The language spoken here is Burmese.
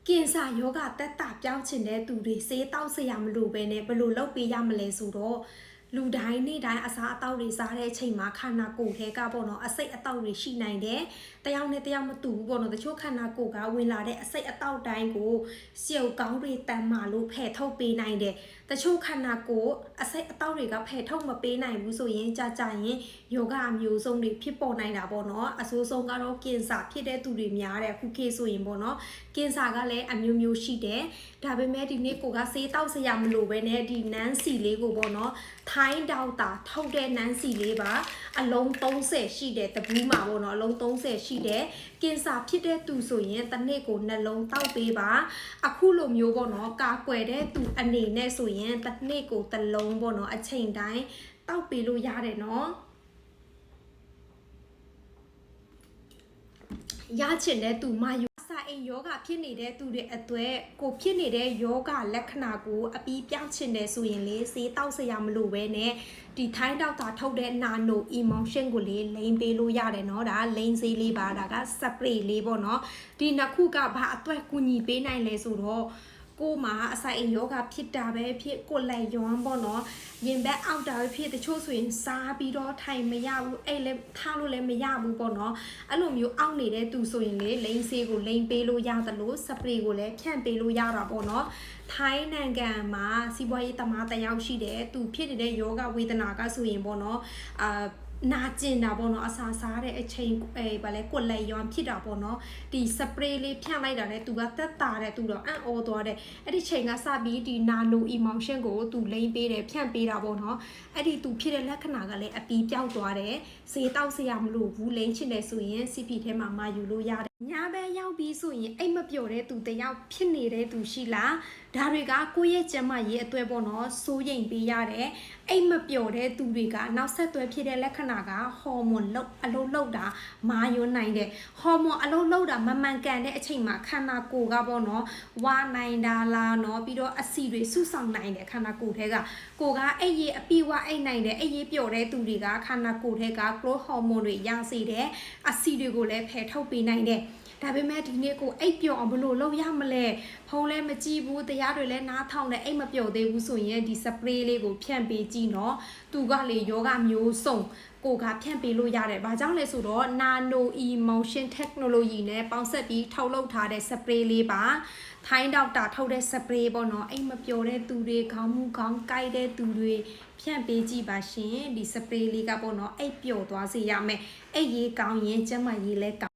ကင်ဆာယောဂတက်တာပြောင်းချင်တဲ့သူတွေဆေးတောက်စရာမလိုပဲနဲ့ဘယ်လိုလုပ်ပေးရမလဲဆိုတော့လူတိုင်းနေ့တိုင်းအစားအသောက်တွေစားတဲ့အချိန်မှာခန္ဓာကိုယ်ထဲကပေါ့နော်အစိတ်အသောက်တွေရှိနိုင်တယ်။တယောက်နဲ့တယောက်မတူဘူးပေါ့နော်။တချို့ခန္ဓာကိုယ်ကဝင်လာတဲ့အစိတ်အသောက်တိုင်းကိုရှုပ်ကောင်းတွေတန်မာလို့ဖယ်ထုတ်ပေးနိုင်တယ်။တချို့ခန္ဓာကိုယ်အစိတ်အသောက်တွေကဖယ်ထုတ်မပေးနိုင်ဘူးဆိုရင်ကြာရင်ယောဂအမျိုးစုံတွေဖြစ်ပေါ်နိုင်တာပေါ့နော်။အဆိုးဆုံးကတော့ကင်ဆာဖြစ်တဲ့သူတွေများတယ်အခုခေတ်ဆိုရင်ပေါ့နော်။ကင်ဆာကလည်းအမျိုးမျိုးရှိတယ်။ဒါပေမဲ့ဒီနေ့ကိုကဆေးတောက်စရာမလိုပဲနဲ့ဒီနန်းစီလေးကိုပေါ့နော်။ထိုင်းဒေါက်တာထုတ်တဲ့နန်းစီလေးပါအလုံး30ရှိတယ်တပူးမှာပေါ့နော်အလုံး30ရှိတယ်ကင်ဆာဖြစ်တဲ့သူဆိုရင်တစ်နေ့ကိုနှလုံးတောက်ပေးပါအခုလိုမျိုးပေါ့နော်ကာကွယ်တဲ့သူအနေနဲ့ဆိုရင်တစ်နေ့ကိုတစ်လုံးပေါ့နော်အချိန်တိုင်းတောက်ပေးလို့ရတယ်နော်ရချင်တဲ့သူမယူစာအိမ်ယောဂဖြစ်နေတဲ့သူတွေအတွက်ကိုဖြစ်နေတဲ့ယောဂလက္ခဏာကိုအပြီးပြောင်းချင်တယ်ဆိုရင်လေဆေးတောက်စရာမလိုပဲနဲ့ဒီထိုင်းဒေါက်တာထုတ်တဲ့နာနိုအီမောင်ရှင်ကိုလေလိမ့်ပေးလို့ရတယ်เนาะဒါလိမ့်ဆေးလေးပါဒါကစပရေးလေးပေါ့เนาะဒီနှစ်ခုကဘာအတွက်ကူညီပေးနိုင်လဲဆိုတော့ကိုမှာအဆိုင်အိမ်ယောဂဖြစ်တာပဲဖြစ်ကိုလက်ရွမ်းပေါ့နော်ရင်ဘက်အောက်တာပဲဖြစ်တချို့ဆိုရင်စားပြီးတော့ထိုင်မရဘူးအဲ့လည်းထားလို့လည်းမရဘူးပေါ့နော်အဲ့လိုမျိုးအောက်နေတဲ့သူဆိုရင်လေလိမ့်ဆေးကိုလိမ့်ပေးလို့ရတယ်လို့စပရေးကိုလည်းဖြန့်ပေးလို့ရတာပေါ့နော်ထိုင်းနိုင်ငံမှာစီးပွားရေးသမားတယောက်ရှိတယ်သူဖြစ်နေတဲ့ယောဂဝေဒနာကဆိုရင်ပေါ့နော်နာကျင်တာပေါ့နော်အစာစားတဲ့အချိန်ဗာလဲကိုလက်ရွံဖြစ်တာပေါ့နော်ဒီစပရေးလေးဖြန့်လိုက်တာနဲ့သူကတက်တာတဲ့သူတော့အံ့ဩသွားတယ်အဲ့ဒီချိန်ကစပြီးဒီနာနိုအီမောင်ရှင်ကိုသူလိမ့်ပေးတယ်ဖြန့်ပေးတာပေါ့နော်အဲ့ဒီသူဖြစ်တဲ့လက္ခဏာကလည်းအပီးပြောက်သွားတယ်ဈေးတောက်စရာမလိုဘူးလိမ့်ချင်တယ်ဆိုရင် CP ထဲမှာမာယူလို့ရတယ်ညဘက်ရောက်ပြီးဆိုရင်အိတ်မပျော်တဲ့သူတယောက်ဖြစ်နေတဲ့သူရှိလားဒါတွေကကိုယ့်ရဲ့ကျန်းမာရေးအတွက်ပေါ့နော်စိုးရိမ်ပေးရတယ်အိတ်မပျော်တဲ့သူတွေကနောက်ဆက်တွဲဖြစ်တဲ့လက္ခဏာကဟော်မွန်အလုံးလောက်တာမာယွန်းနိုင်တယ်ဟော်မွန်အလုံးလောက်တာမမှန်ကန်တဲ့အချိန်မှာခန္ဓာကိုယ်ကပေါ့နော်ဝါနိုင်တာလားနော်ပြီးတော့အဆီတွေစုဆောင်နိုင်တယ်ခန္ဓာကိုယ်ထဲကကိုကအဲ့ရေအပြည့်ဝအိတ်နိုင်တယ်အဲ့ရေပျော်တဲ့သူတွေကခန္ဓာကိုယ်ထဲက growth hormone တွေရစေတယ်အဆီတွေကိုလည်းဖယ်ထုတ်ပေးနိုင်တယ်ဒါပေမဲ့ဒီနေ့ကိုအိတ်ပျော်အောင်ဘလို့လုပ်ရမလဲဖုံးလည်းမကြည့်ဘူးတရားတွေလည်းနားထောင်တယ်အိတ်မပျော်သေးဘူးဆိုရင်ဒီစပရေးလေးကိုဖြန့်ပေးကြည့်နော်သူကလေယောဂမျိုးစုံကိုကဖြန့်ပေးလို့ရတယ်ဘာကြောင့်လဲဆိုတော့ Nano Emulsion Technology နဲ့ပေါင်းစပ်ပြီးထုတ်လုပ်ထားတဲ့စပရေးလေးပါထိုင်းဒေါက်တာထုတ်တဲ့စပရေးပေါ့နော်အိတ်မပျော်တဲ့သူတွေခေါင်းမူခေါင်းကိုက်တဲ့သူတွေဖြန့်ပေးကြည့်ပါရှင်ဒီစပရေးလေးကပေါ့နော်အိတ်ပျော်သွားစေရမယ်အိတ်ရေးကောင်းရင်ကျန်းမာရေးလည်း